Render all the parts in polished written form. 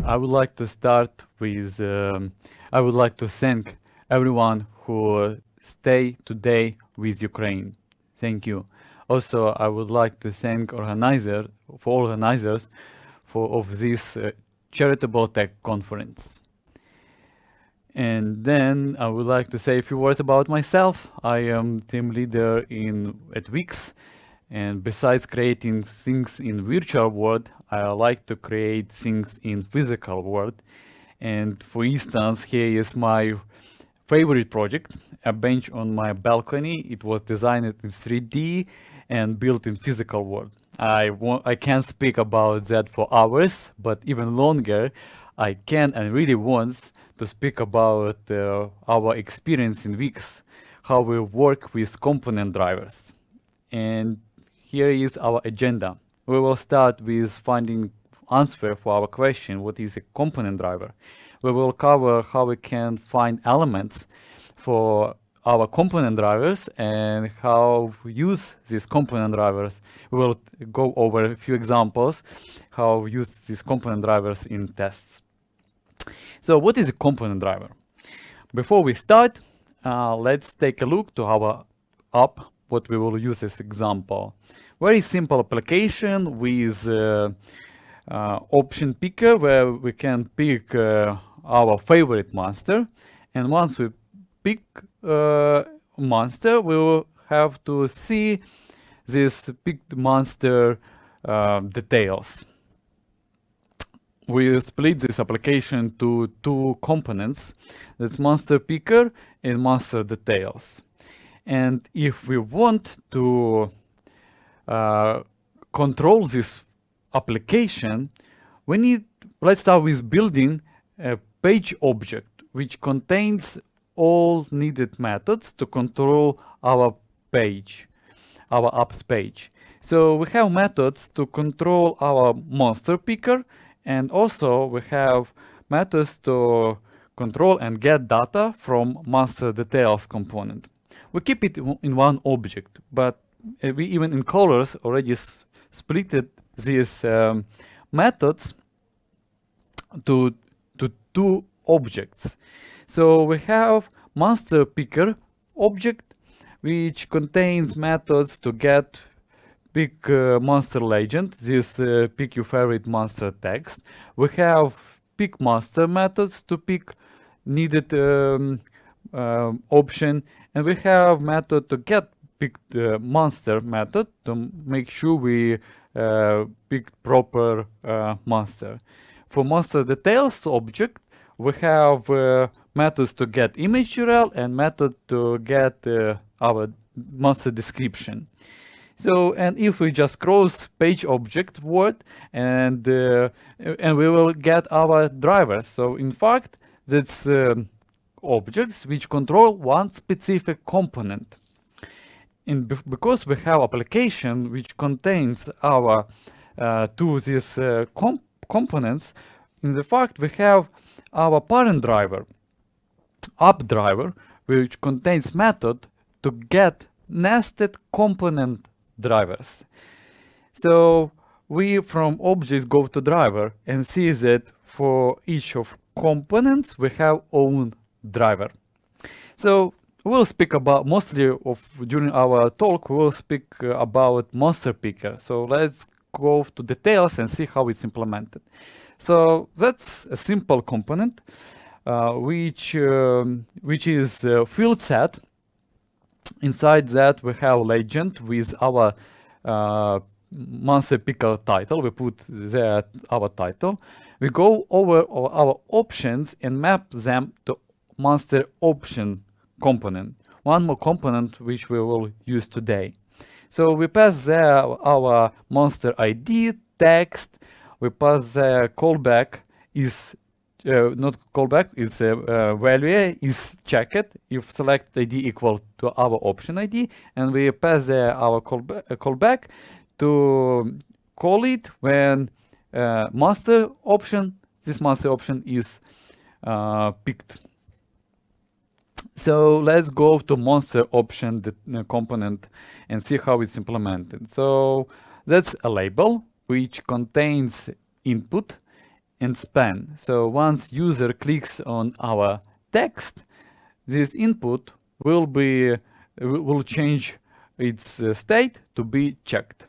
I would like to start with, I would like to thank everyone who stay today with Ukraine. Thank you. Also, I would like to thank organizers of this charitable tech conference. And then I would like to say a few words about myself. I am team leader at Wix, and besides creating things in virtual world, I like to create things in physical world. And for instance, here is my favorite project, a bench on my balcony. It was designed in 3D and built in physical world. I can't speak about that for hours, but even longer, I can and really want to speak about our experience in Wix, how we work with component drivers. And here is our agenda. We will start with finding answer for our question, what is a component driver? We will cover how we can find elements for our component drivers and how we use these component drivers. We will go over a few examples how we use these component drivers in tests. So what is a component driver? Before we start, let's take a look to our app, what we will use as example. Very simple application with option picker, where we can pick our favorite monster. And once we pick monster, we will have to see this picked monster details. We split this application to two components. That's monster picker and monster details. And if we want to control this application, let's start with building a page object which contains all needed methods to control our page, our apps page. So we have methods to control our monster picker, and also we have methods to control and get data from monster details component. We keep it in one object, but we even in colors already splitted these methods to two objects. So we have monster picker object, which contains methods to get pick monster legend, this pick your favorite monster text. We have pick monster methods to pick needed option, and we have method to get picked monster method to make sure we pick proper monster. For monster details object, we have methods to get image URL and method to get our monster description. So, and if we just cross page object word, and we will get our drivers. So in fact, that's objects which control one specific component. And because we have application which contains our these components, in the fact we have our parent driver, app driver, which contains method to get nested component drivers. So we from objects go to driver and see that for each of components we have own driver. So we'll speak about during our talk, we'll speak about monster picker. So let's go to details and see how it's implemented. So that's a simple component which is field set. Inside that we have legend with our monster picker title. We put there our title. We go over our options and map them to monster option component. One more component which we will use today. So we pass there our monster ID, text. We pass the callback is not callback, is value is checked if select ID equal to our option ID, and we pass our callback to call it when this monster option is picked. So let's go to monster option component and see how it's implemented. So that's a label which contains input and span. So once user clicks on our text, this input will change its state to be checked.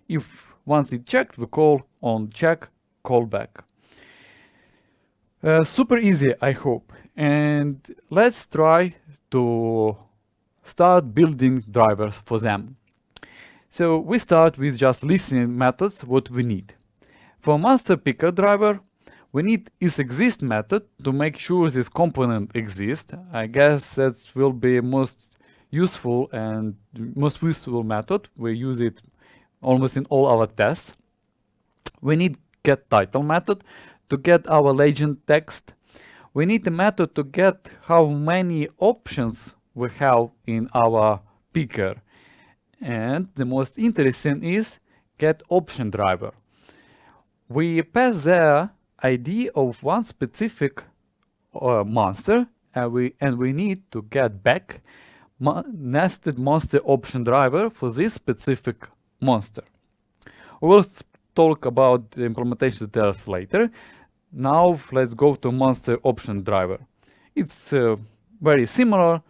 If once it's checked, we call on check callback. Super easy, I hope. And let's try to start building drivers for them. So we start with just listening methods what we need. For master picker driver, we need isExist method to make sure this component exists. I guess that will be most useful method. We use it almost in all our tests. We need getTitle method to get our legend text. We need a method to get how many options we have in our picker. And the most interesting is getOption driver. We pass the ID of one specific monster, and we need to get back nested monster option driver for this specific monster. We will talk about the implementation details later. Now let's go to monster option driver. It's very similar.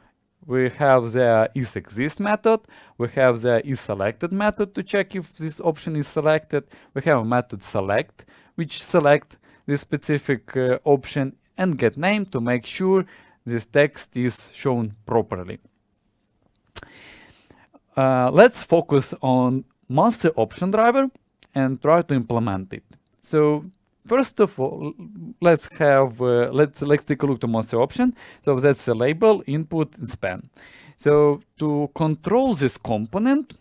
We have the isExist method, we have the isSelected method to check if this option is selected, we have a method select, which select this specific option, and getName to make sure this text is shown properly. Let's focus on monster option driver and try to implement it. So first of all, let's take a look to monster option. So that's a label, input, and span. So to control this component,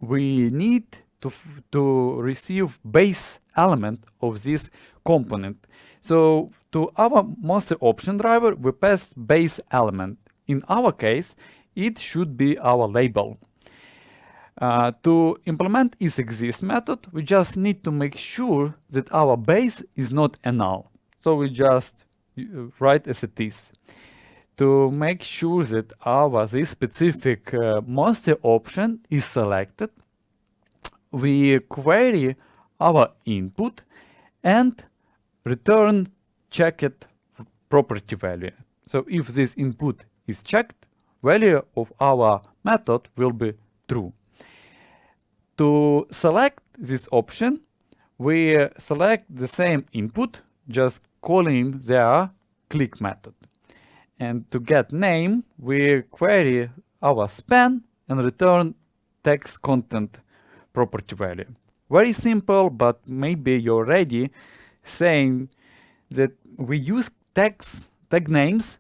we need to receive base element of this component. So to our monster option driver, we pass base element. In our case, it should be our label. To implement isExist method, we just need to make sure that our base is not a null. So we just write as it is. To make sure that this specific monster option is selected, we query our input and return checked property value. So if this input is checked, value of our method will be true. To select this option, we select the same input, just calling the click method. And to get name, we query our span and return text content property value. Very simple, but maybe you're already saying that we use tag names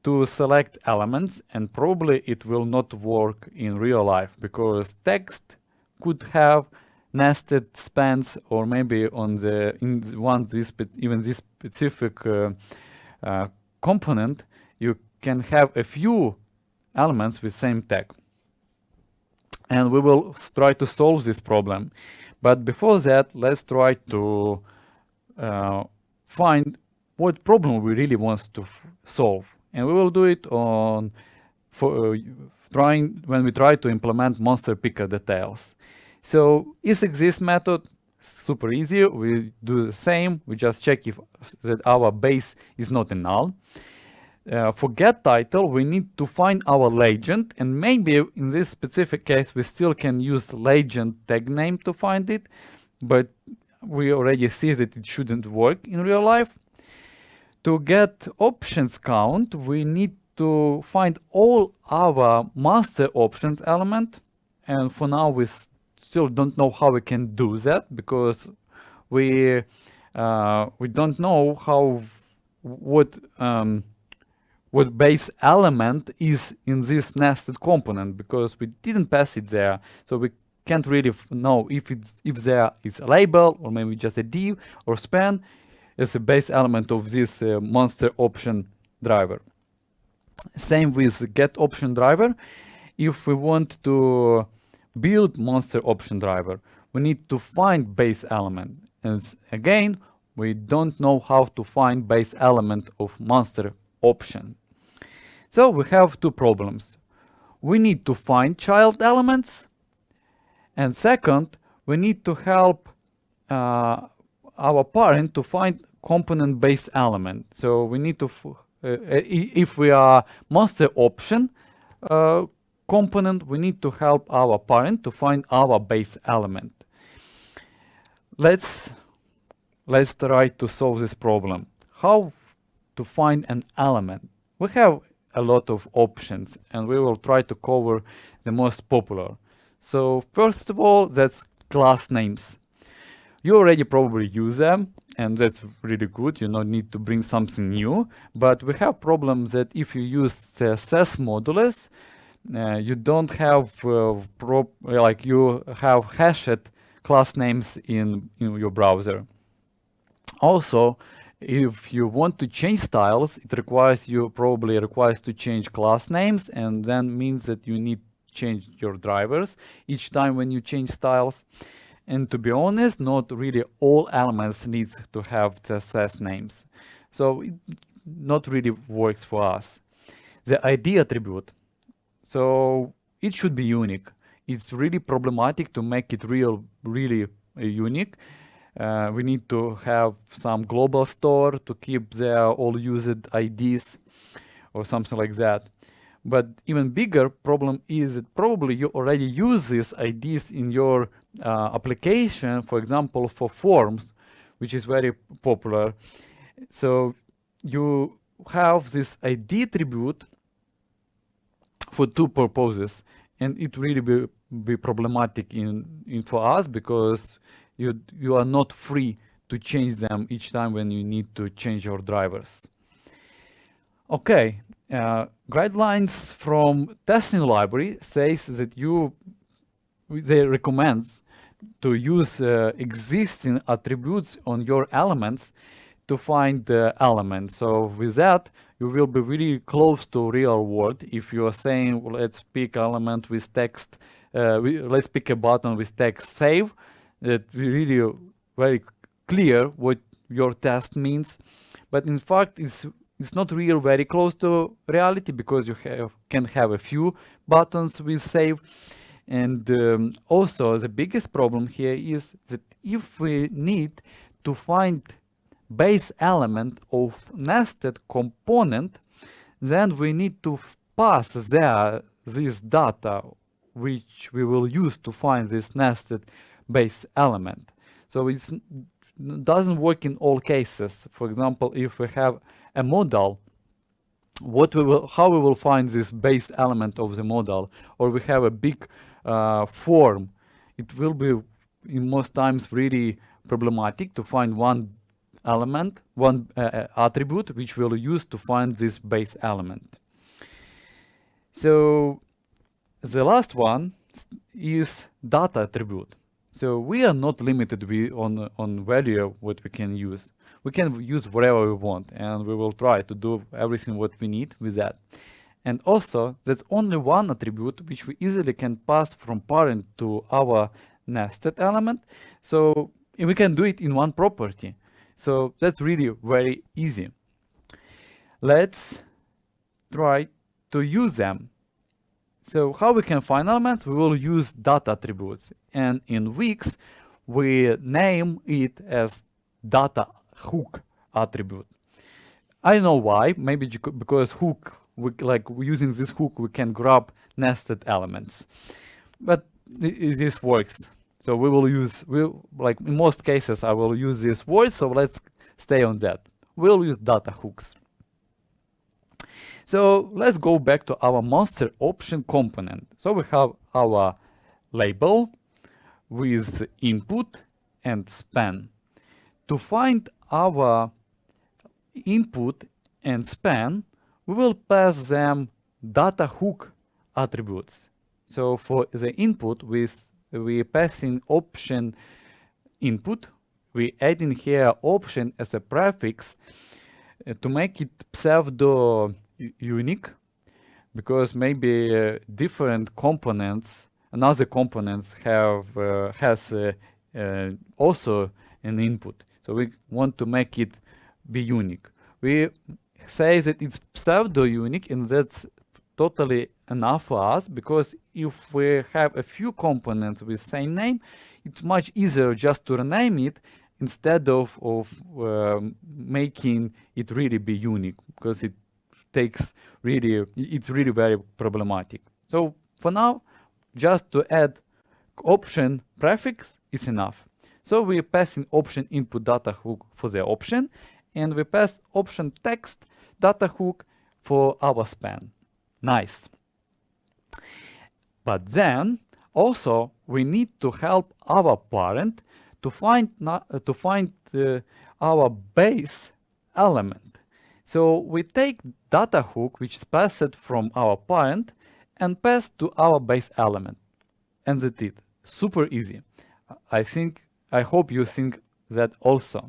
to select elements, and probably it will not work in real life because text could have nested spans, or maybe even this specific component, you can have a few elements with same tag. And we will try to solve this problem. But before that, let's try to find what problem we really want to solve. And we will do it when we try to implement monster picker details. So isExist method, super easy. We do the same. We just check if that our base is not a null. For getTitle, we need to find our legend, and maybe in this specific case we still can use legend tag name to find it, but we already see that it shouldn't work in real life. To get options count, we need to find all our master options element, and for now we still don't know how we can do that because we don't know what base element is in this nested component because we didn't pass it there, so we can't really know if there is a label or maybe just a div or span as a base element of this monster option driver. Same with getOption driver. If we want to build monster option driver, we need to find base element, and again we don't know how to find base element of monster option. So we have two problems. We need to find child elements, and second, we need to help our parent to find component base element. So we need to, if we are master option component, we need to help our parent to find our base element. Let's try to solve this problem. How to find an element? We have a lot of options, and we will try to cover the most popular. So first of all, that's class names. You already probably use them, and that's really good. You don't need to bring something new. But we have problems that if you use CSS modulus, you don't have like you have hashed class names in your browser. Also, if you want to change styles, it probably requires to change class names, and then means that you need to change your drivers each time when you change styles. And to be honest, not really all elements need to have CSS names. So it not really works for us. The ID attribute. So it should be unique. It's really problematic to make it really unique. We need to have some global store to keep their all used IDs or something like that. But even bigger problem is that probably you already use these IDs in your application, for example, for forms, which is very popular. So you have this ID attribute for two purposes, and it really be problematic for us, because you are not free to change them each time when you need to change your drivers. Okay, guidelines from testing library says that they recommends to use existing attributes on your elements to find the element. So with that, you will be really close to real world. If you are saying, well, let's pick element with text, let's pick a button with text save, that really very clear what your test means. But in fact, it's not really very close to reality, because you can have a few buttons with save. And also the biggest problem here is that if we need to find base element of nested component, then we need to pass this data which we will use to find this nested base element. So it doesn't work in all cases. For example, if we have a model, how we will find this base element of the model, or we have a big form, it will be in most times really problematic to find one element, one attribute which we'll use to find this base element. So the last one is data attribute. So we are not limited on value what we can use. We can use whatever we want, and we will try to do everything what we need with that. And also, that's only one attribute which we easily can pass from parent to our nested element. So we can do it in one property. So that's really very easy. Let's try to use them. So how we can find elements? We will use data attributes. And in Wix, we name it as data hook attribute. I know why. Maybe because hook, using this hook, we can grab nested elements. But this works. So we will use, like in most cases, I will use this word. So let's stay on that. We'll use data hooks. So let's go back to our master option component. So we have our label with input and span. To find our input and span, we will pass them data hook attributes. So for the input, we passing option input. We add in here option as a prefix to make it pseudo unique, because maybe different components, another components has also an input. So we want to make it be unique. We say that it's pseudo unique, and that's totally enough for us, because if we have a few components with same name, it's much easier just to rename it instead of making it really be unique, because it's really very problematic. So for now, just to add option prefix is enough. So we pass in option input data hook for the option, and we pass option text data hook for our span. Nice. But then also we need to help our parent to find our base element. So we take data hook which is passed from our parent and pass to our base element, and that's it. Super easy. I hope you think that also.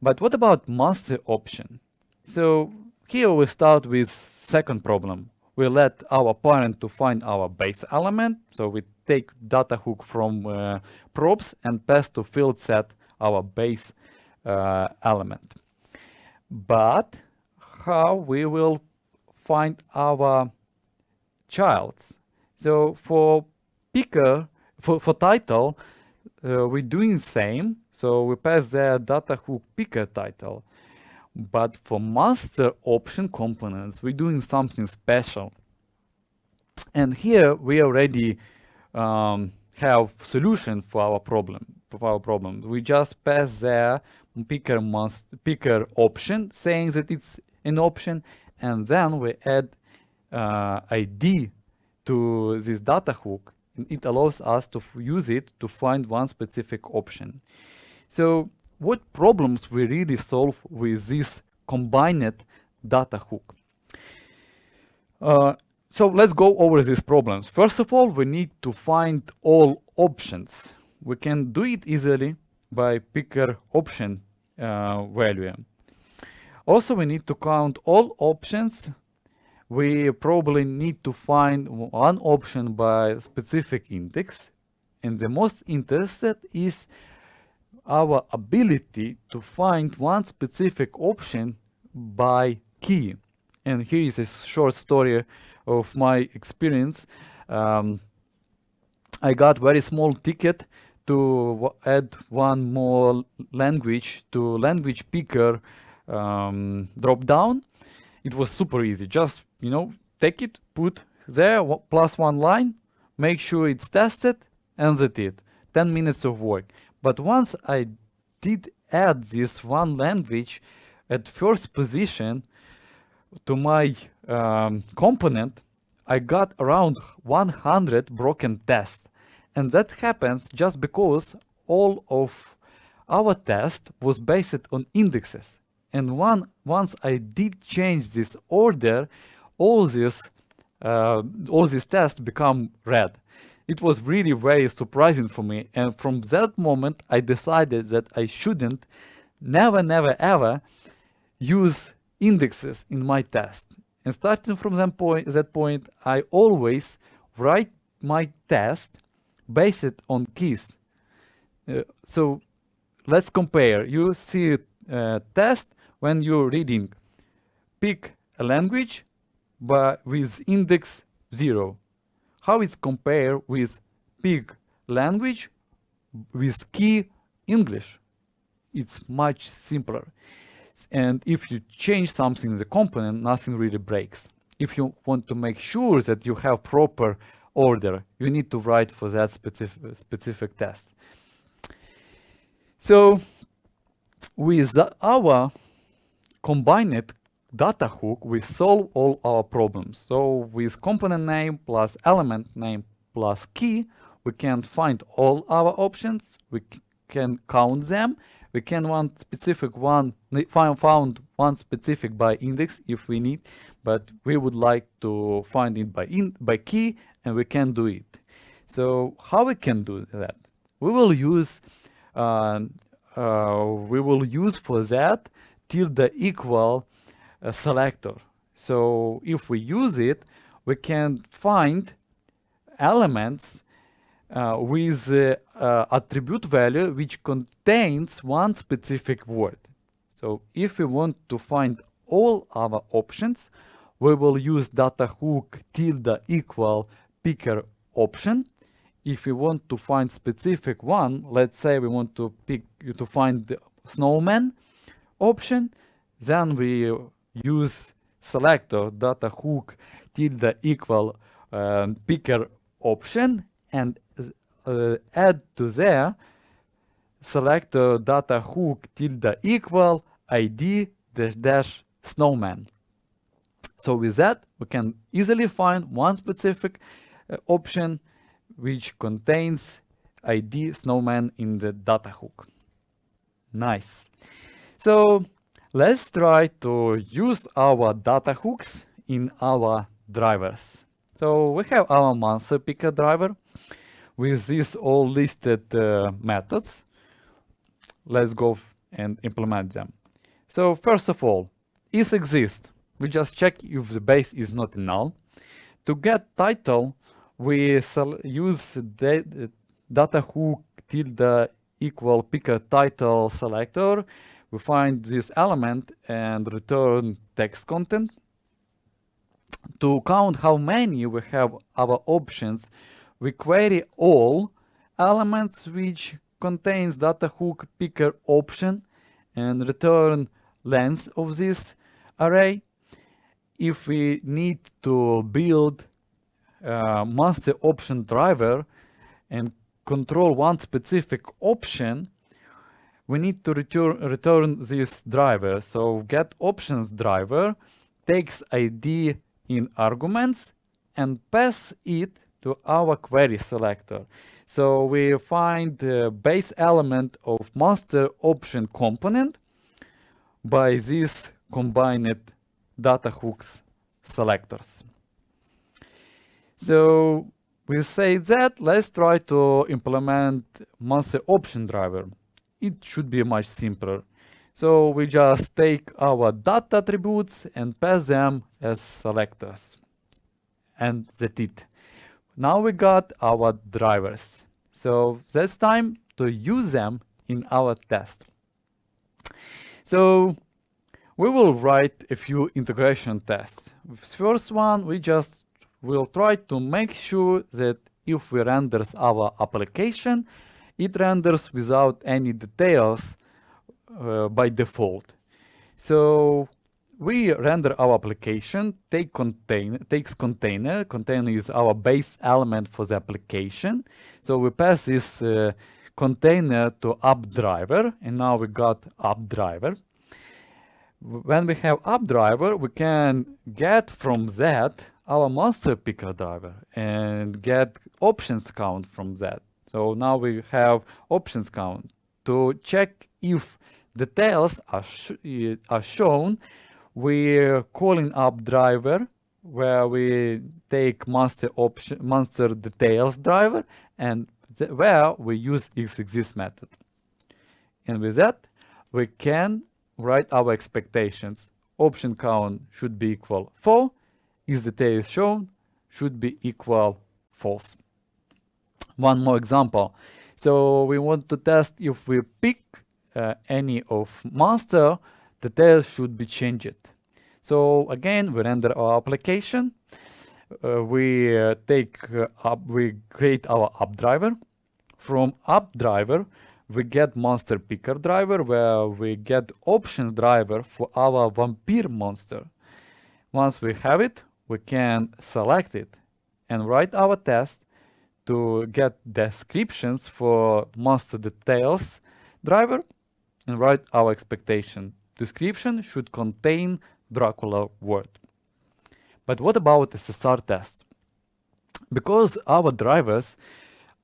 But what about master option? So here we start with second problem. We let our parent to find our base element. So we take data hook from props and pass to field set our base element. But how we will find our childs? So for picker, for title, we're doing the same. So we pass the data hook picker title. But for master option components, we're doing something special. And here we already have solution for our problem. We just pass the picker option, saying that it's an option, and then we add ID to this data hook. And it allows us to use it to find one specific option. So what problems we really solve with this combined data hook? So let's go over these problems. First of all, we need to find all options. We can do it easily by picker option value. Also, we need to count all options. We probably need to find one option by specific index. And the most interested is our ability to find one specific option by key. And here is a short story of my experience. I got very small ticket to add one more language to language picker drop down. It was super easy. Just, take it, put there plus one line, make sure it's tested, and that's it. 10 minutes of work. But once I did add this one language at first position to my component, I got around 100 broken tests. And that happens just because all of our test was based on indexes. And once I did change this order, all these tests become red. It was really very surprising for me. And from that moment, I decided that I shouldn't never ever use indexes in my test. And starting from that point, I always write my test based on keys. So let's compare. You see a test when you're reading pick a language with index 0. How it's compared with pick language with key English? It's much simpler. And if you change something in the component, nothing really breaks. If you want to make sure that you have proper order, you need to write for that specific test. So with our combined data hook, we solve all our problems. So with component name plus element name plus key, we can find all our options. We can count them. We can found one specific by index if we need, but we would like to find it by key, and we can do it. So how we can do that? We will use for that tilde equal selector. So if we use it, we can find elements with attribute value which contains one specific word. So if we want to find all our options, we will use data hook tilde equal picker option. if we want to find specific one, let's say we want to find the snowman option, then we use selector data hook tilde equal picker option and add to there selector data hook tilde equal id dash dash snowman. So with that, we can easily find one specific option which contains id snowman in the data hook. Nice. So let's try to use our data hooks in our drivers. So we have our monster picker driver with these all listed methods. Let's go and implement them. So first of all, is exist. We just check if the base is not null. To get title, we use the data hook tilde equal picker title selector. We find this element and return text content. To count how many we have our options, we query all elements which contains data hook picker option and return length of this array. If we need to build a master option driver and control one specific option, we need to return this driver. So get options driver takes ID in arguments and pass it to our query selector. So we find the base element of master option component by this combined data hooks selectors. So we say that, let's try to implement master option driver. It should be much simpler. So we just take our data attributes and pass them as selectors. And that's it. Now we got our drivers. So that's time to use them in our test. So we will write a few integration tests. First one, we just will try to make sure that if we render our application, it renders without any details by default. So we render our application, takes container. Container is our base element for the application. So we pass this container to app driver, and now we got app driver. When we have app driver, we can get from that our master picker driver and get options count from that. So now we have options count to check if details are shown. We're calling app driver where we take master details driver and where we use exist method. And with that, we can write our expectations. Option count should be equal 4. Is detail shown should be equal false. One more example. So we want to test if we pick any of master, details should be changed. So again, we render our application. We create our app driver. From app driver, we get master picker driver where we get options driver for our vampire monster. Once we have it, we can select it and write our test to get descriptions for master details driver and write our expectation. Description should contain Dracula word. But what about SSR test? Because our drivers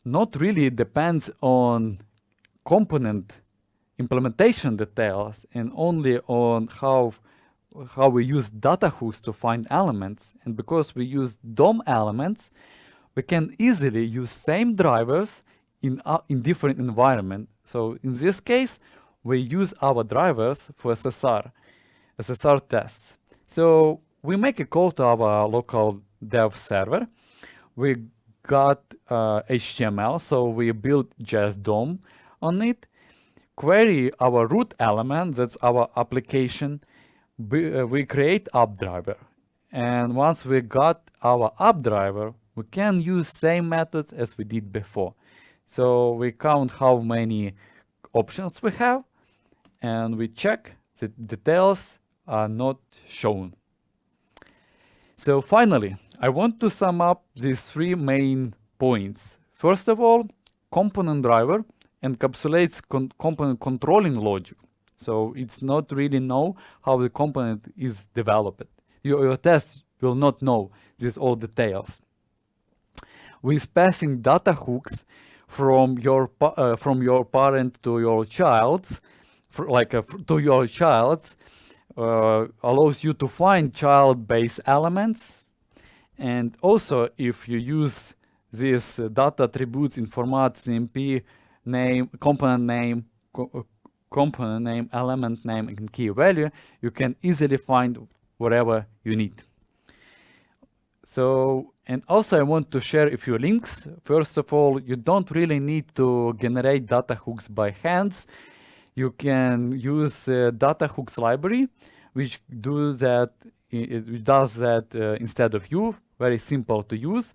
not really depends on component implementation details and only on how we use data hooks to find elements, and because we use DOM elements, we can easily use same drivers in different environment. So in this case, we use our drivers for SSR tests. So we make a call to our local dev server. We got HTML, so we built just DOM on it. Query our root element, that's our application. We create app driver. And once we got our app driver, we can use same methods as we did before. So we count how many options we have, and we check that details are not shown. So finally, I want to sum up these three main points. First of all, component driver encapsulates component controlling logic. So it's not really know how the component is developed. Your test will not know these all details. With passing data hooks from your parent to your child, to your child, allows you to find child-based elements. And also, if you use these data attributes in format CMP name, component name, element name, and key value, you can easily find whatever you need. So, and also I want to share a few links. First of all, you don't really need to generate data hooks by hands. You can use data hooks library, which does that instead of you. Very simple to use.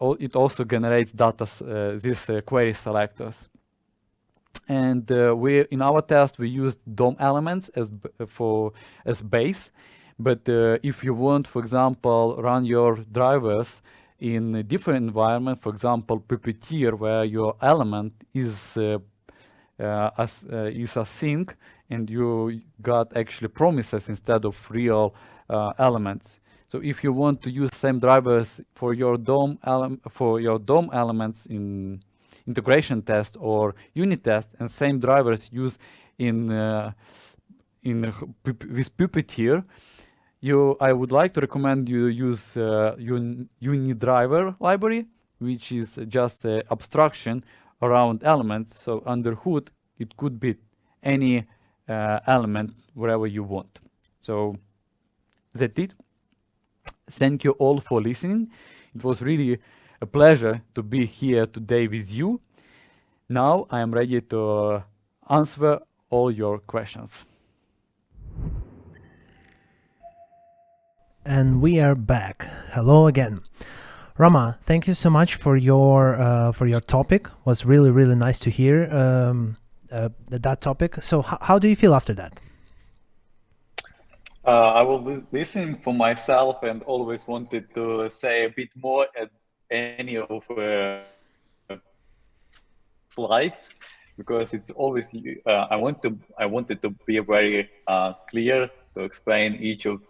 It also generates these query selectors. And in our test we used DOM elements as base. But if you want, for example, run your drivers in a different environment, for example, Puppeteer, where your element is async, and you got actually promises instead of real elements. So if you want to use same drivers for your DOM elements in integration test or unit test, and same drivers used with Puppeteer, I would like to recommend you use UniDriver library, which is just an abstraction around elements. So under hood, it could be any element wherever you want. So that's it. Thank you all for listening. It was really a pleasure to be here today with you. Now I am ready to answer all your questions. And we are back. Hello again. Rama, thank you so much for your topic. It was really nice to hear that topic. So how do you feel after that? I was listening for myself and always wanted to say a bit more at any of slides, because it's always I wanted to be very clear to explain each of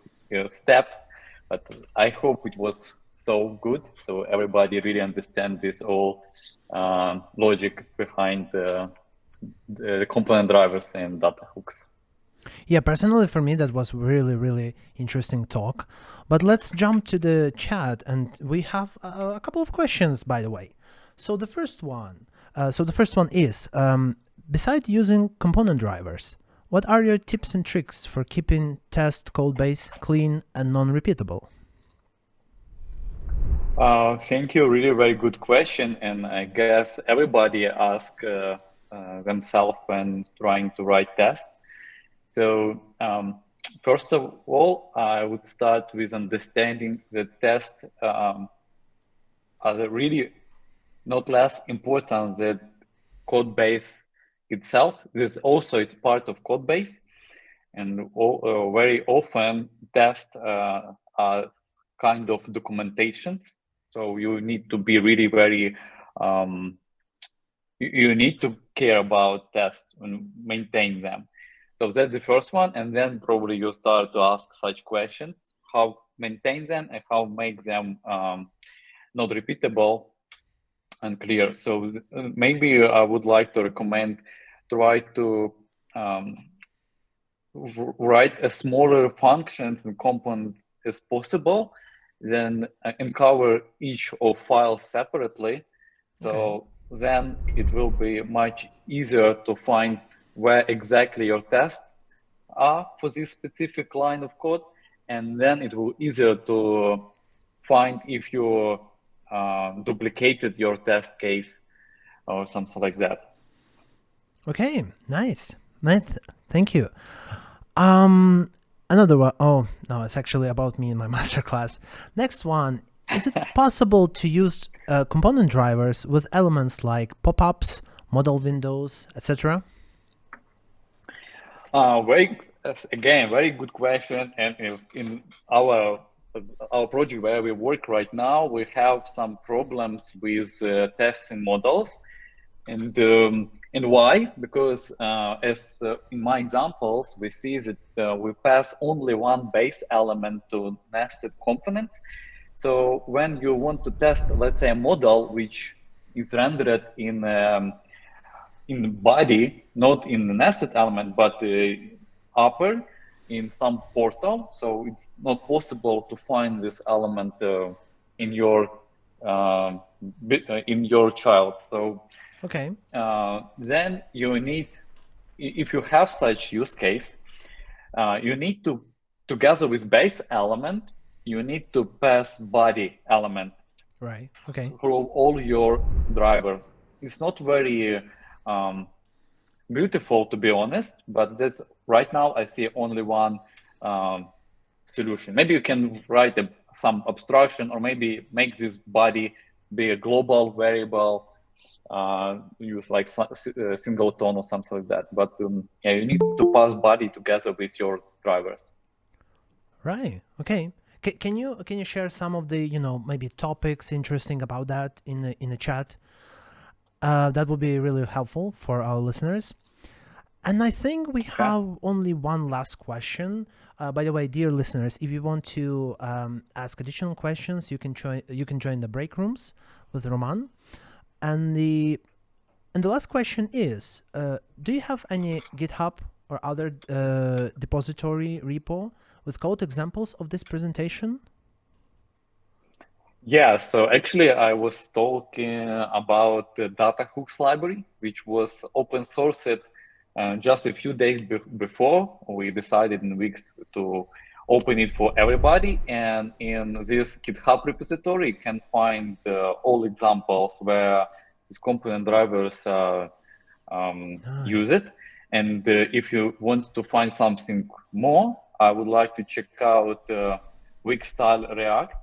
steps, but I hope it was so good, so everybody really understands this all logic behind the component drivers and data hooks. Yeah, personally for me that was really interesting talk. But let's jump to the chat, and we have a couple of questions, by the way. So the first one is, besides using component drivers, what are your tips and tricks for keeping test code base clean and non-repeatable? Thank you. Really very good question. And I guess everybody asks themselves when trying to write tests. So first of all, I would start with understanding that tests are really not less important than code base itself. This also it's part of code base, and very often tests are kind of documentations. So you need to be really very you need to care about tests and maintain them. So that's the first one, and then probably you start to ask such questions: how maintain them and how make them not repeatable and clear. So maybe I would like to recommend try to write as smaller functions and components as possible, then uncover each of files separately. So then it will be much easier to find where exactly your tests are for this specific line of code, and then it will be easier to find if you duplicated your test case or something like that. Okay, nice. Thank you. Another one. Oh no, it's actually about me in my masterclass. Next one is it possible to use component drivers with elements like pop-ups, modal windows, etc.? Very good question. And in our project where we work right now, we have some problems with testing models. And why? Because as in my examples, we see that we pass only one base element to nested components. So when you want to test, let's say, a model which is rendered in body, not in the nested element, but upper in some portal, so it's not possible to find this element in your child. So Okay. then you need, if you have such use case, you need to, together with base element, you need to pass body element Right. Okay. through all your drivers. It's not very beautiful, to be honest, but that's right now I see only one solution. Maybe you can write some abstraction, or maybe make this body be a global variable, use like singleton or something like that. But yeah, you need to pass body together with your drivers. Right. Okay. Can you share some of the maybe topics interesting about that in the chat? That would be really helpful for our listeners. And I think we have only one last question. By the way, dear listeners, if you want to ask additional questions, you can join the break rooms with Roman. And the last question is, do you have any GitHub or other depository repo with code examples of this presentation? Yeah, so actually I was talking about the data hooks library, which was open sourced just a few days before. We decided in weeks to open it for everybody. And in this GitHub repository, you can find all examples where these component drivers use it. And if you want to find something more, I would like to check out Wix style React.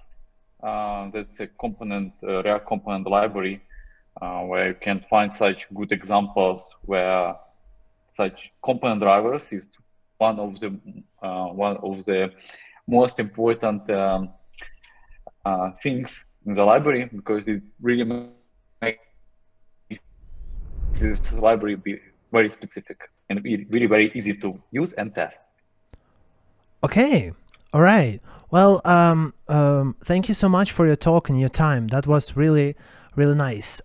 That's a React component library where you can find such good examples where such component drivers is one of the most important things in the library, because it really makes this library be very specific and be really very easy to use and test. Okay. All right. Well, thank you so much for your talk and your time. That was really, really nice.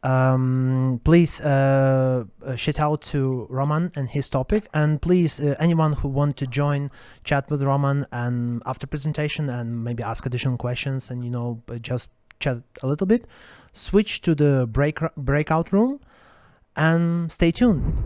Please shout out to Roman and his topic, and please anyone who want to join chat with Roman and after presentation and maybe ask additional questions and just chat a little bit, switch to the breakout room and stay tuned.